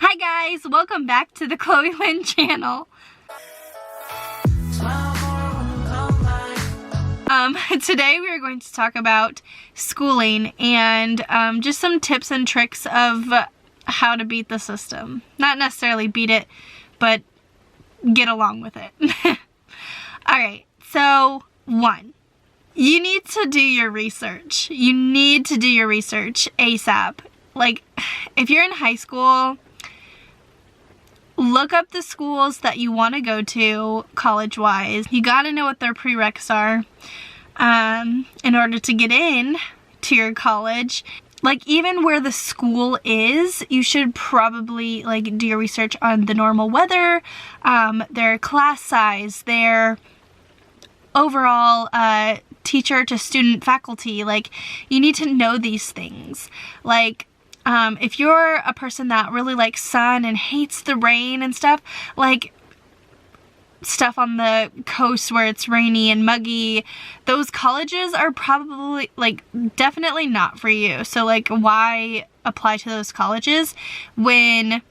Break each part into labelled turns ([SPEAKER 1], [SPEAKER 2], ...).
[SPEAKER 1] Hi guys, welcome back to the Chloe Lynn channel. Today we are going to talk about schooling and just some tips and tricks of how to beat the system. Not necessarily beat it, but get along with it. Alright, so 1. You need to do your research. You need to do your research ASAP. Like, if you're in high school, look up the schools that you want to go to college-wise. You gotta know what their prereqs are in order to get in to your college. Like, even where the school is, you should probably like do your research on the normal weather, their class size, their overall teacher to student faculty. Like, you need to know these things. Like, if you're a person that really likes sun and hates the rain and stuff, like stuff on the coast where it's rainy and muggy, those colleges are probably, like, definitely not for you. So, like, why apply to those colleges when,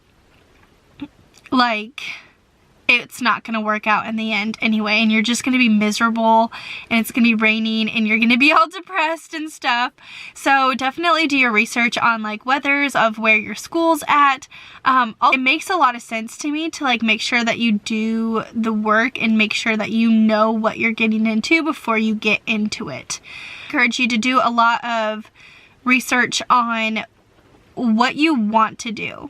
[SPEAKER 1] like, it's not gonna work out in the end anyway, and you're just gonna be miserable, and it's gonna be raining, and you're gonna be all depressed and stuff. So definitely do your research on like weathers of where your school's at. It makes a lot of sense to me to like make sure that you do the work and make sure that you know what you're getting into before you get into it. I encourage you to do a lot of research on what you want to do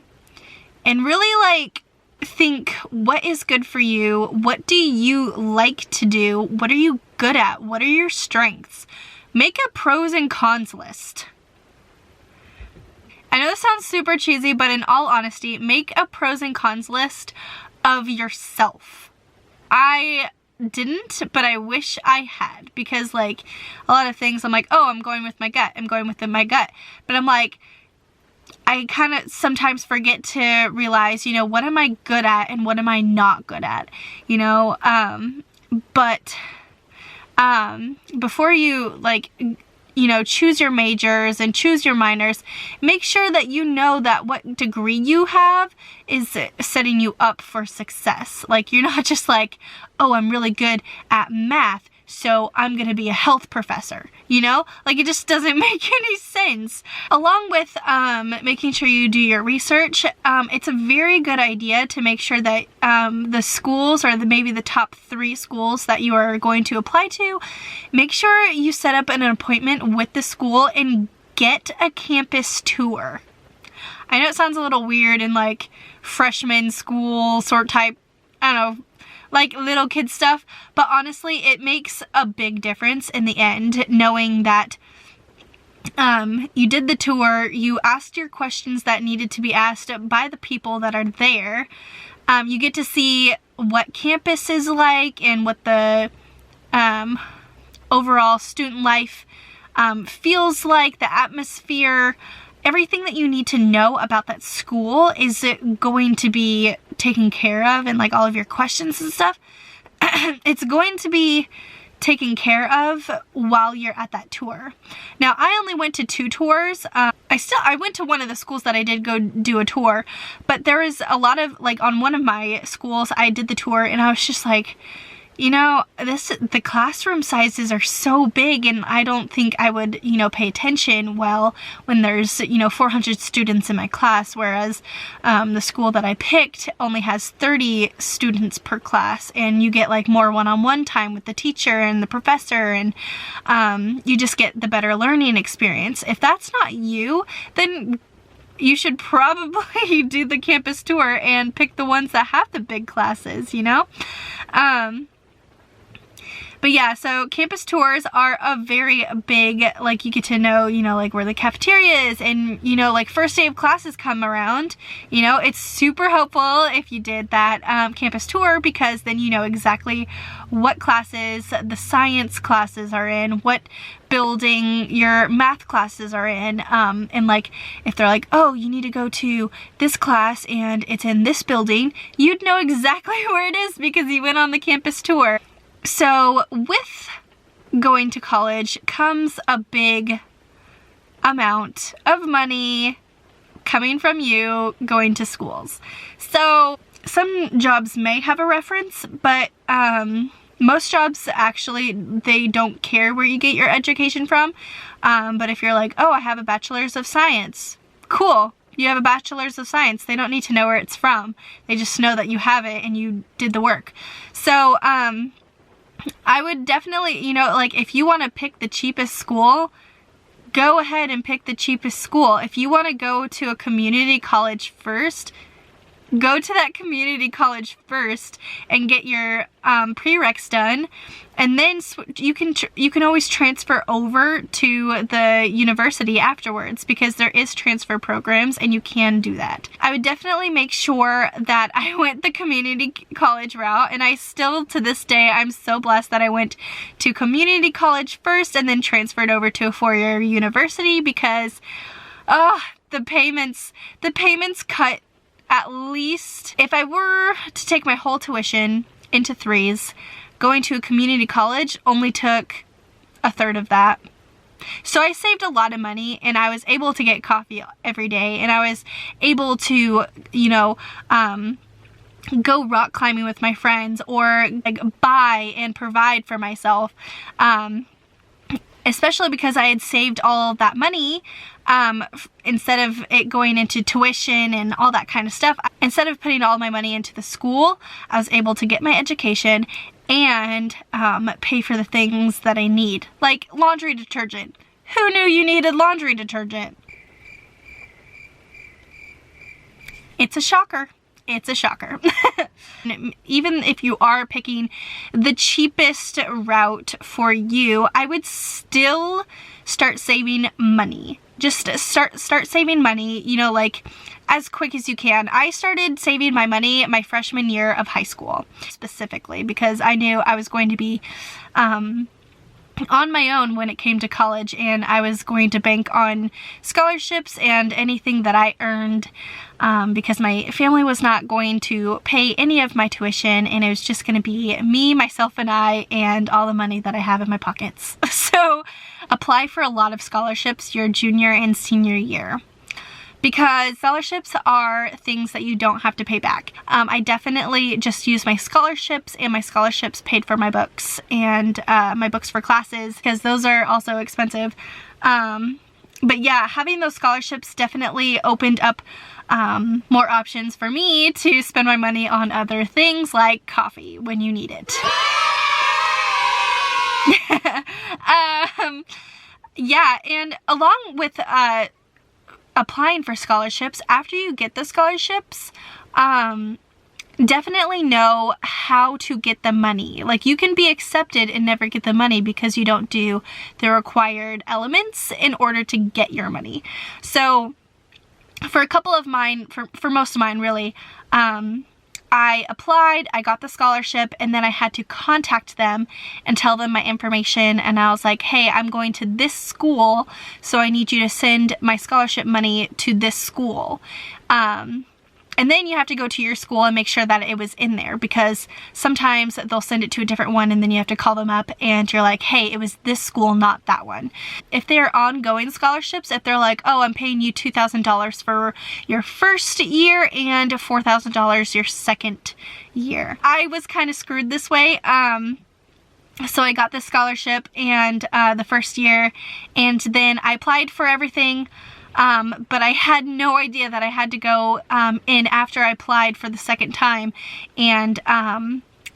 [SPEAKER 1] and really like think what is good for you, what do you like to do, what are you good at, what are your strengths. Make a pros and cons list. I know this sounds super cheesy, but in all honesty, make a pros and cons list of yourself. I didn't, but I wish I had, because like a lot of things I'm like, oh, I'm going with my gut, but I'm like, I kind of sometimes forget to realize, you know, what am I good at and what am I not good at, you know, but before you, like, you know, choose your majors and choose your minors, make sure that you know that what degree you have is setting you up for success. Like, you're not just like, oh, I'm really good at math, so I'm gonna be a health professor, you know? Like, it just doesn't make any sense. Along with making sure you do your research, it's a very good idea to make sure that the schools, or maybe the top 3 schools that you are going to apply to, make sure you set up an appointment with the school and get a campus tour. I know it sounds a little weird in like freshman school sort type, I don't know, like little kid stuff, but honestly it makes a big difference in the end, knowing that you did the tour, you asked your questions that needed to be asked by the people that are there. You get to see what campus is like and what the overall student life feels like, the atmosphere. Everything that you need to know about that school is going to be taken care of, and like all of your questions and stuff, it's going to be taken care of while you're at that tour. Now, I only went to 2 tours. I went to one of the schools that I did go do a tour, but there was a lot of, like, on one of my schools, I did the tour and I was just like, you know, the classroom sizes are so big, and I don't think I would, you know, pay attention well when there's, you know, 400 students in my class, whereas the school that I picked only has 30 students per class, and you get like more one-on-one time with the teacher and the professor, and you just get the better learning experience. If that's not you, then you should probably do the campus tour and pick the ones that have the big classes, you know? But yeah, so campus tours are a very big, like, you get to know, you know, like where the cafeteria is, and, you know, like first day of classes come around, you know, it's super helpful if you did that campus tour, because then you know exactly what classes the science classes are in, what building your math classes are in, and like if they're like, oh, you need to go to this class and it's in this building, you'd know exactly where it is because you went on the campus tour. So with going to college comes a big amount of money, coming from you going to schools. So some jobs may have a reference, but most jobs actually, they don't care where you get your education from. But if you're like, oh, I have a bachelor's of science, cool. You have a bachelor's of science. They don't need to know where it's from. They just know that you have it and you did the work. So I would definitely, you know, like if you want to pick the cheapest school, go ahead and pick the cheapest school. If you want to go to a community college first, go to that community college first and get your prereqs done, and then you can always transfer over to the university afterwards, because there is transfer programs and you can do that. I would definitely make sure that I went the community college route, and I still to this day, I'm so blessed that I went to community college first and then transferred over to a four-year university, because the payments cut. At least, if I were to take my whole tuition into threes, going to a community college only took a third of that. So I saved a lot of money, and I was able to get coffee every day, and I was able to, you know, go rock climbing with my friends, or like buy and provide for myself. Especially because I had saved all of that money, instead of it going into tuition and all that kind of stuff. Instead of putting all my money into the school, I was able to get my education and pay for the things that I need, like laundry detergent. Who knew you needed laundry detergent? It's a shocker. It's a shocker. Even if you are picking the cheapest route for you, I would still start saving money. Just start saving money, you know, like as quick as you can. I started saving my money my freshman year of high school, specifically because I knew I was going to be on my own when it came to college, and I was going to bank on scholarships and anything that I earned, because my family was not going to pay any of my tuition, and it was just going to be me, myself, and I, and all the money that I have in my pockets. So apply for a lot of scholarships your junior and senior year, because scholarships are things that you don't have to pay back. I definitely just use my scholarships, and my scholarships paid for my books and my books for classes, because those are also expensive. But yeah, having those scholarships definitely opened up more options for me to spend my money on other things like coffee when you need it. Yeah, and along with applying for scholarships, after you get the scholarships, definitely know how to get the money. Like, you can be accepted and never get the money because you don't do the required elements in order to get your money. So for a couple of mine, for most of mine really, I applied, I got the scholarship, and then I had to contact them and tell them my information, and I was like, hey, I'm going to this school, so I need you to send my scholarship money to this school. And then you have to go to your school and make sure that it was in there, because sometimes they'll send it to a different one, and then you have to call them up and you're like, hey, it was this school, not that one. If they're ongoing scholarships, if they're like, oh, I'm paying you $2,000 for your first year and $4,000 your second year. I was kind of screwed this way. So I got this scholarship and the first year, and then I applied for everything. But I had no idea that I had to go in after I applied for the second time and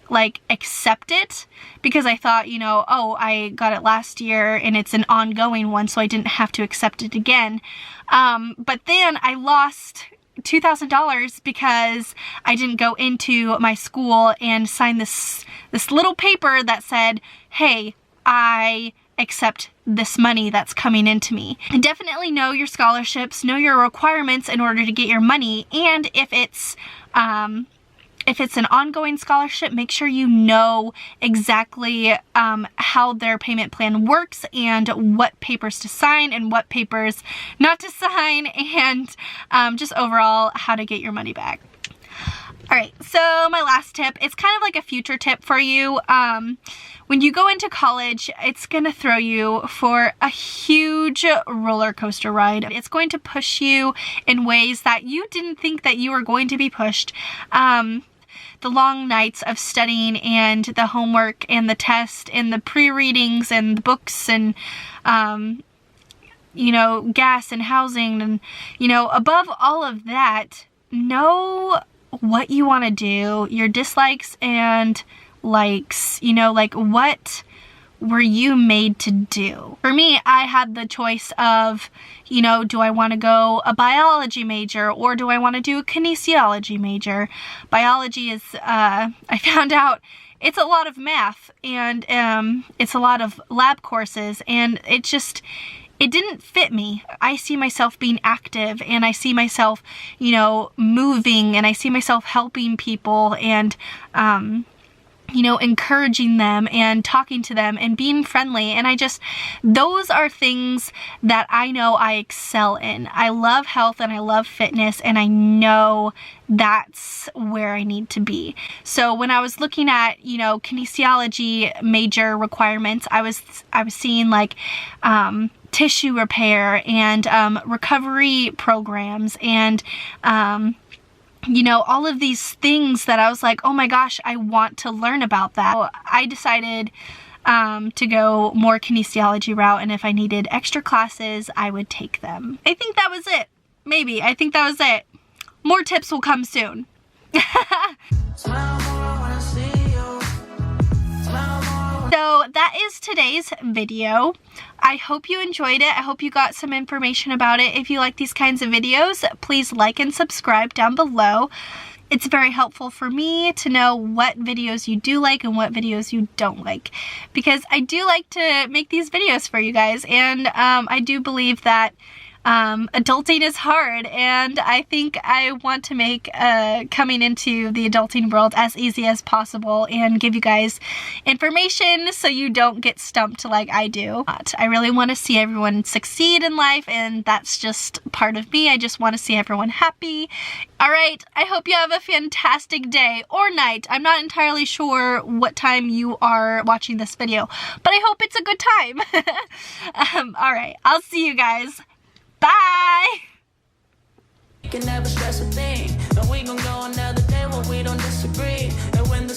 [SPEAKER 1] like accept it, because I thought, you know, oh, I got it last year and it's an ongoing one, so I didn't have to accept it again. But then I lost $2,000 because I didn't go into my school and sign this little paper that said, hey, I accept this money that's coming into me. And definitely know your scholarships, know your requirements in order to get your money, and if it's an ongoing scholarship, make sure you know exactly how their payment plan works and what papers to sign and what papers not to sign, and just overall how to get your money back. Alright, so my last tip, it's kind of like a future tip for you. When you go into college, it's going to throw you for a huge roller coaster ride. It's going to push you in ways that you didn't think that you were going to be pushed. The long nights of studying and the homework and the test and the pre-readings and the books and, you know, gas and housing and, you know, above all of that, know what you want to do, your dislikes and likes, you know, like what were you made to do? For me, I had the choice of, you know, do I want to go a biology major or do I want to do a kinesiology major? Biology is, I found out it's a lot of math and it's a lot of lab courses and it didn't fit me. I see myself being active and I see myself, you know, moving and I see myself helping people and, you know, encouraging them and talking to them and being friendly. And those are things that I know I excel in. I love health and I love fitness and I know that's where I need to be. So when I was looking at, you know, kinesiology major requirements, I was seeing like, tissue repair and recovery programs and you know, all of these things that I was like, oh my gosh, I want to learn about that. So I decided to go more kinesiology route, and if I needed extra classes, I would take them. I think that was it. Maybe. I think that was it. More tips will come soon. So that is today's video. I hope you enjoyed it. I hope you got some information about it. If you like these kinds of videos, please like and subscribe down below. It's very helpful for me to know what videos you do like and what videos you don't like, because I do like to make these videos for you guys, and I do believe that adulting is hard, and I think I want to make coming into the adulting world as easy as possible and give you guys information so you don't get stumped like I do. I really want to see everyone succeed in life, and that's just part of me. I just want to see everyone happy. Alright, I hope you have a fantastic day or night. I'm not entirely sure what time you are watching this video, but I hope it's a good time. Alright, I'll see you guys. Bye! You can never stress a thing, but we gon' go another day when we don't disagree.